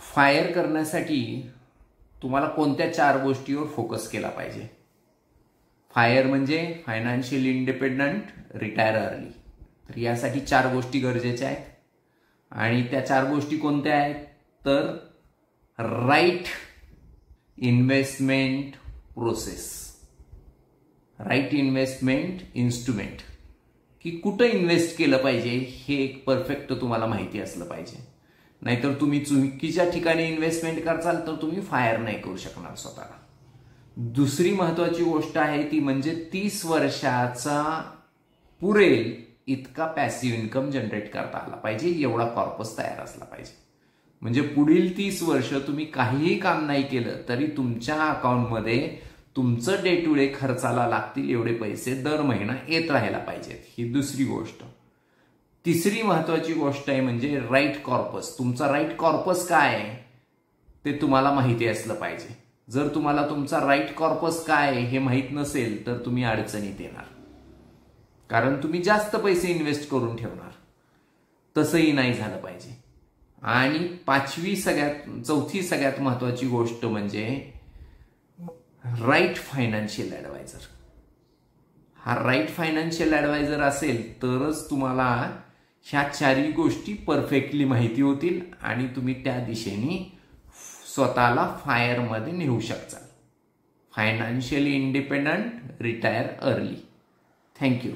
Fire करण्यासाठी तुम्हाला कोणत्या 4 गोष्टीवर फोकस केला पाहिजे? फायर म्हणजे फायनान्शियल इंडिपेंडंट, रिटायर अर्ली. तर यासाठी 4 गोष्टी गरजेच्या आहेत. आणि त्या 4 गोष्टी कोणत्या आहेत? तर right investment process, right investment instrument, की कुठं इन्व्हेस्ट केलं पाहिजे हे एक परफेक्ट तुम्हाला माहिती असलं पाहिजे. नाहीतर तुम्ही चुकीच्या ठिकाणी इन्व्हेस्टमेंट करचाल तर तुम्ही फायर नाही करू शकणार स्वतःला. दुसरी महत्वाची गोष्ट आहे ती म्हणजे 30 वर्षाचा पुरेल इतका पॅसिव्ह इन्कम जनरेट करता आला पाहिजे, एवढा कॉर्पस तयार असला पाहिजे. म्हणजे पुढील 30 वर्ष तुम्ही काहीही काम नाही केलं तरी तुमच्या अकाउंटमध्ये तुमचं डे टू डे खर्चाला लागतील एवढे पैसे दर महिना येत राहायला पाहिजेत. ही दुसरी गोष्ट. तिसरी महत्वाची गोष्ट आहे म्हणजे राईट कॉर्पस. तुमचा राईट कॉर्पस काय आहे ते तुम्हाला माहिती असलं पाहिजे. जर तुम्हाला तुमचा राईट कॉर्पस काय आहे हे माहीत नसेल तर तुम्ही अडचणीत येणार, कारण तुम्ही जास्त पैसे इन्व्हेस्ट करून ठेवणार. तसंही नाही झालं पाहिजे. आणि चौथी सगळ्यात महत्वाची गोष्ट म्हणजे राईट फायनान्शियल ॲडवायझर. हा राईट फायनान्शियल ॲडवायझर असेल तरच तुम्हाला ह्या 4 गोष्टी परफेक्टली माहिती होतील आणि तुम्ही त्या दिशेने स्वतःला फायरमध्ये नेऊ शकता. Financially independent, retire early. Thank you.